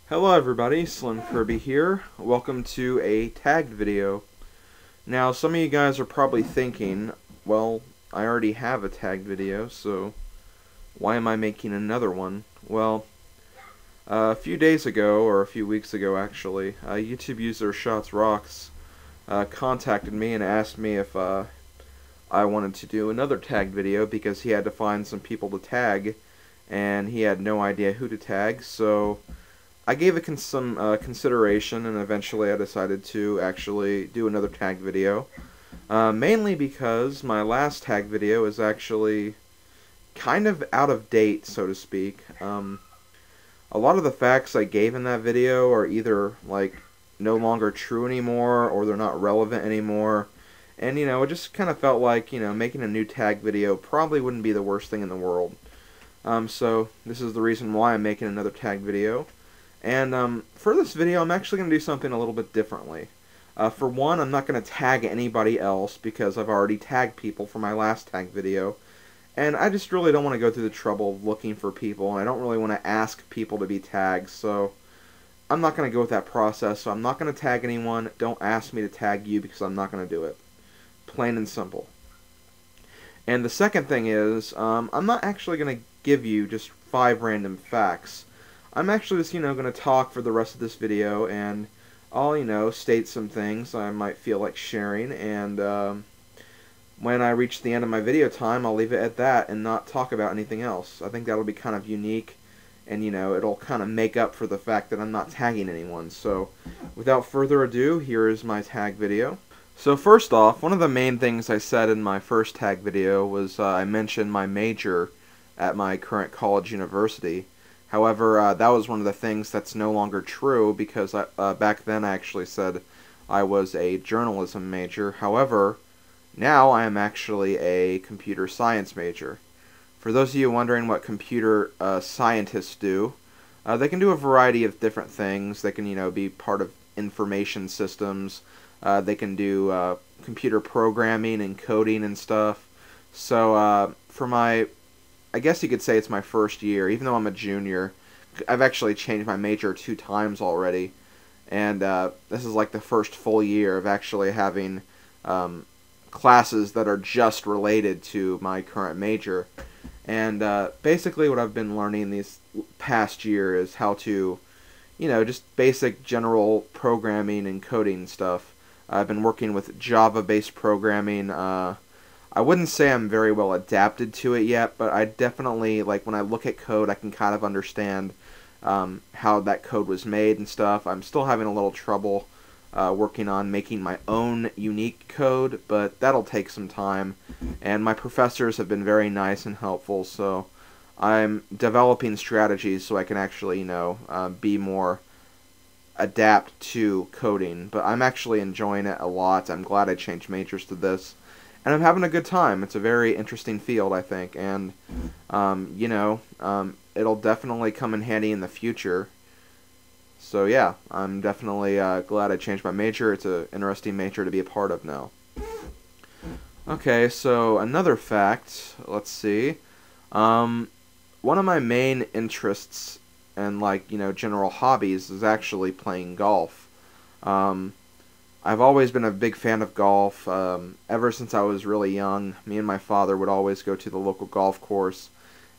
Hello everybody, SlimKirby here. Welcome to a tagged video. Now some of you guys are probably thinking, well, I already have a tagged video, so why am I making another one? Well, a few days ago, or a few weeks ago actually, a YouTube user ShotzRox contacted me and asked me if I wanted to do another tagged video because he had to find some people to tag and he had no idea who to tag, so I gave it some consideration, and eventually I decided to actually do another tag video. Mainly because my last tag video is actually kind of out of date, so to speak. A lot of the facts I gave in that video are either like no longer true anymore, or they're not relevant anymore. And it just kind of felt like making a new tag video probably wouldn't be the worst thing in the world. So this is the reason why I'm making another tag video. And for this video, I'm actually going to do something a little bit differently. For one, I'm not going to tag anybody else because I've already tagged people for my last tag video. And I just really don't want to go through the trouble of looking for people, and I don't really want to ask people to be tagged, so I'm not going to go with that process. So I'm not going to tag anyone. Don't ask me to tag you because I'm not going to do it. Plain and simple. And the second thing is, I'm not actually going to give you just 5 random facts. I'm actually just, going to talk for the rest of this video, and I'll, state some things I might feel like sharing, and when I reach the end of my video time, I'll leave it at that and not talk about anything else. I think that'll be kind of unique, and, it'll kind of make up for the fact that I'm not tagging anyone. So, without further ado, here is my tag video. So first off, one of the main things I said in my first tag video was I mentioned my major at my current college university. However, that was one of the things that's no longer true because back then I actually said I was a journalism major. However, now I am actually a computer science major. For those of you wondering what computer scientists do, they can do a variety of different things. They can, be part of information systems. They can do computer programming and coding and stuff. So for my I guess you could say it's my first year, even though I'm a junior. I've actually changed my major 2 times already, and this is like the first full year of actually having classes that are just related to my current major. And basically what I've been learning these past year is how to, just basic general programming and coding stuff. I've been working with Java-based programming. I wouldn't say I'm very well adapted to it yet, but I definitely, like, when I look at code, I can kind of understand how that code was made and stuff. I'm still having a little trouble working on making my own unique code, but that'll take some time. And my professors have been very nice and helpful, so I'm developing strategies so I can actually, be more adapt to coding. But I'm actually enjoying it a lot. I'm glad I changed majors to this. And I'm having a good time. It's a very interesting field, I think, and, it'll definitely come in handy in the future. So, yeah, I'm definitely glad I changed my major. It's an interesting major to be a part of now. Okay, so another fact, let's see. One of my main interests and, general hobbies is actually playing golf. I've always been a big fan of golf. Ever since I was really young, me and my father would always go to the local golf course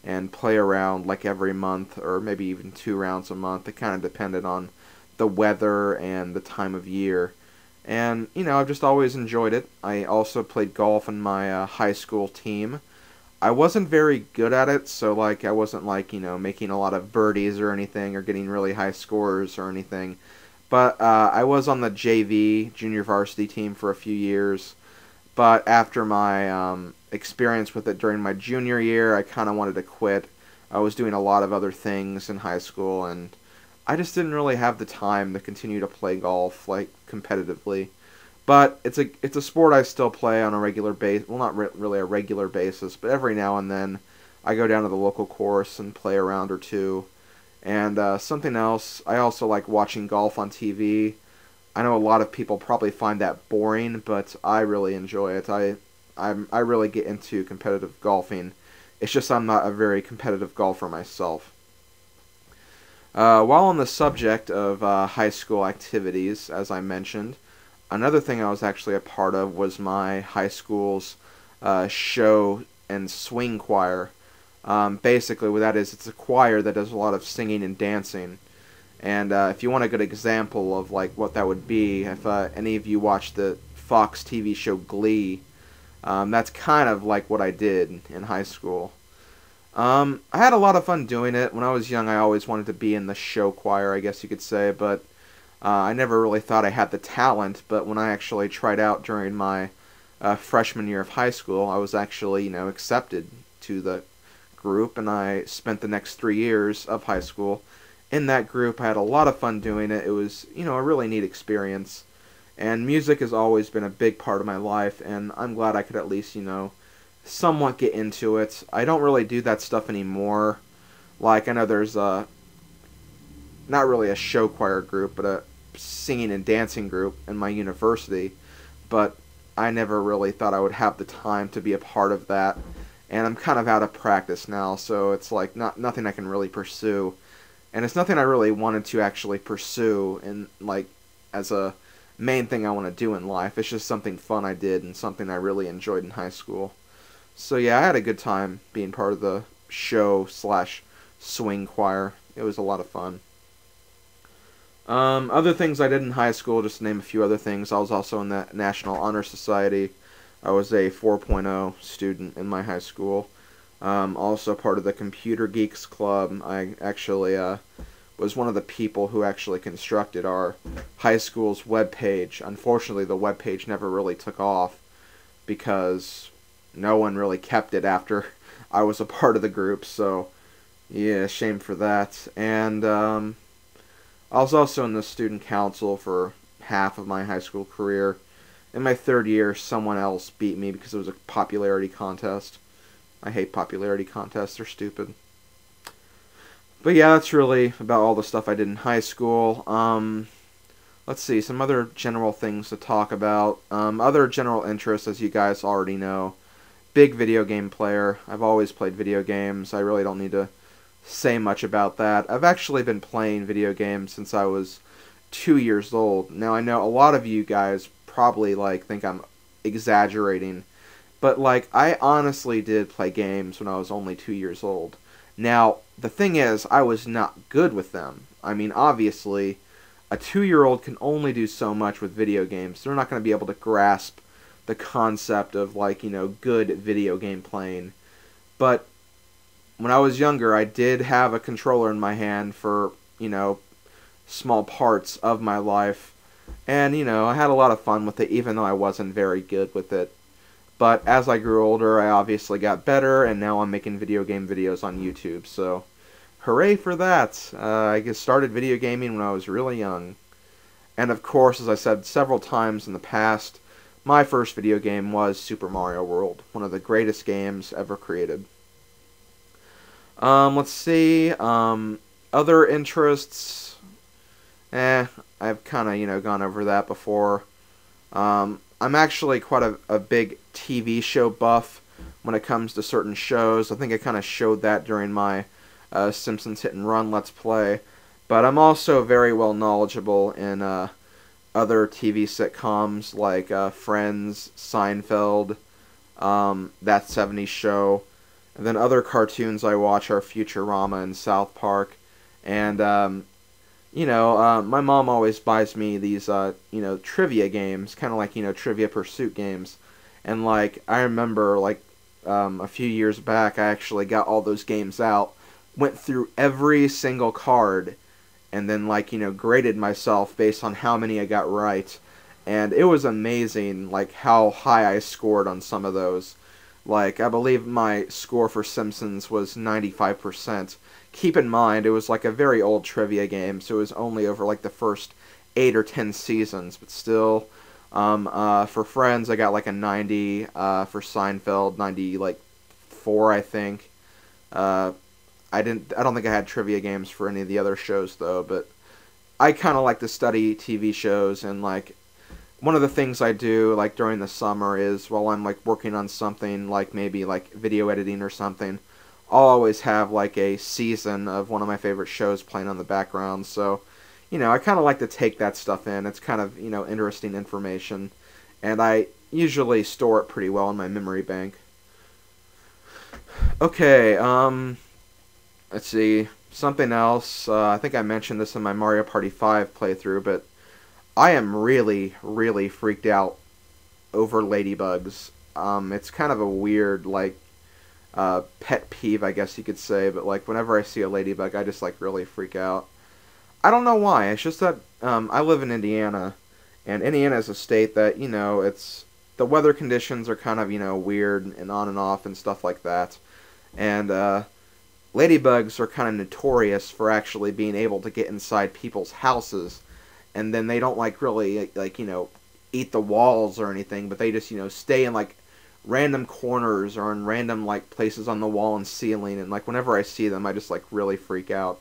and play around like every month, or maybe even 2 rounds a month. It kind of depended on the weather and the time of year. And, I've just always enjoyed it. I also played golf in my high school team. I wasn't very good at it, so I wasn't making a lot of birdies or anything, or getting really high scores or anything. But I was on the JV, junior varsity team, for a few years. But after my experience with it during my junior year, I kind of wanted to quit. I was doing a lot of other things in high school, and I just didn't really have the time to continue to play golf, competitively. But it's a sport I still play on a regular basis. Well, not really a regular basis, but every now and then I go down to the local course and play a round or 2. And something else, I also like watching golf on TV. I know a lot of people probably find that boring, but I really enjoy it. I really get into competitive golfing. It's just I'm not a very competitive golfer myself. While on the subject of high school activities, as I mentioned, another thing I was actually a part of was my high school's show and swing choir. Basically, what that is, it's a choir that does a lot of singing and dancing. And if you want a good example of like what that would be, if any of you watch the Fox TV show Glee, that's kind of like what I did in high school. I had a lot of fun doing it. When I was young, I always wanted to be in the show choir, I guess you could say, but I never really thought I had the talent. But when I actually tried out during my freshman year of high school, I was actually, accepted to the group, and I spent the next 3 years of high school in that group. I had a lot of fun doing it. It was, a really neat experience. And music has always been a big part of my life, and I'm glad I could at least, somewhat get into it. I don't really do that stuff anymore. Like, I know there's not really a show choir group, but a singing and dancing group in my university, but I never really thought I would have the time to be a part of that, and I'm kind of out of practice now, so it's like nothing I can really pursue, and it's nothing I really wanted to actually pursue in like as a main thing I want to do in life. It's just something fun I did and something I really enjoyed in high school. So yeah, I had a good time being part of the show slash swing choir. It was a lot of fun. Other things I did in high school, just to name a few other things, I was also in the National Honor Society. I was a 4.0 student in my high school. Also part of the Computer Geeks Club. I actually was one of the people who actually constructed our high school's webpage. Unfortunately, the webpage never really took off because no one really kept it after I was a part of the group, so yeah, shame for that. And I was also in the student council for half of my high school career. In my third year, someone else beat me because it was a popularity contest. I hate popularity contests, they're stupid. But yeah, that's really about all the stuff I did in high school. Let's see, some other general things to talk about. Other general interests, as you guys already know. Big video game player. I've always played video games. I really don't need to say much about that. I've actually been playing video games since I was 2 years old. Now, I know a lot of you guys probably think I'm exaggerating, but I honestly did play games when I was only 2 years old. Now, the thing is, I was not good with them. I mean, obviously, a 2-year-old can only do so much with video games. They're not going to be able to grasp the concept of, good video game playing. But when I was younger, I did have a controller in my hand for, small parts of my life. And, I had a lot of fun with it, even though I wasn't very good with it. But as I grew older, I obviously got better, and now I'm making video game videos on YouTube, so hooray for that! I started video gaming when I was really young. And of course, as I said several times in the past, my first video game was Super Mario World, one of the greatest games ever created. Let's see, other interests, I've kind of, gone over that before. I'm actually quite a big TV show buff when it comes to certain shows. I think I kind of showed that during my Simpsons Hit and Run Let's Play. But I'm also very well knowledgeable in other TV sitcoms like Friends, Seinfeld, That 70s Show. And then other cartoons I watch are Futurama and South Park. And my mom always buys me these, trivia games, kind of like, Trivia Pursuit games. And, I remember, a few years back, I actually got all those games out, went through every single card, and then, graded myself based on how many I got right. And it was amazing, how high I scored on some of those. I believe my score for Simpsons was 95%. Keep in mind, it was a very old trivia game, so it was only over the first 8 or 10 seasons, but still, for Friends, I got a 90, for Seinfeld, 94, I think. I don't think I had trivia games for any of the other shows, though, but I kind of like to study TV shows, and, one of the things I do, during the summer is, while I'm, working on something, maybe, video editing or something, I'll always have like a season of one of my favorite shows playing on the background. So, I kind of like to take that stuff in. It's kind of, interesting information. And I usually store it pretty well in my memory bank. Okay, let's see. Something else. I think I mentioned this in my Mario Party 5 playthrough, but I am really, really freaked out over ladybugs. It's kind of a weird, like, pet peeve, I guess you could say, but, like, whenever I see a ladybug, I just, like, really freak out. I don't know why. It's just that I live in Indiana, and Indiana is a state that, it's the weather conditions are kind of, weird and on and off and stuff like that. And ladybugs are kind of notorious for actually being able to get inside people's houses, and then they don't like really like eat the walls or anything, but they just stay in like random corners or in random like places on the wall and ceiling, and like whenever I see them, I just like really freak out.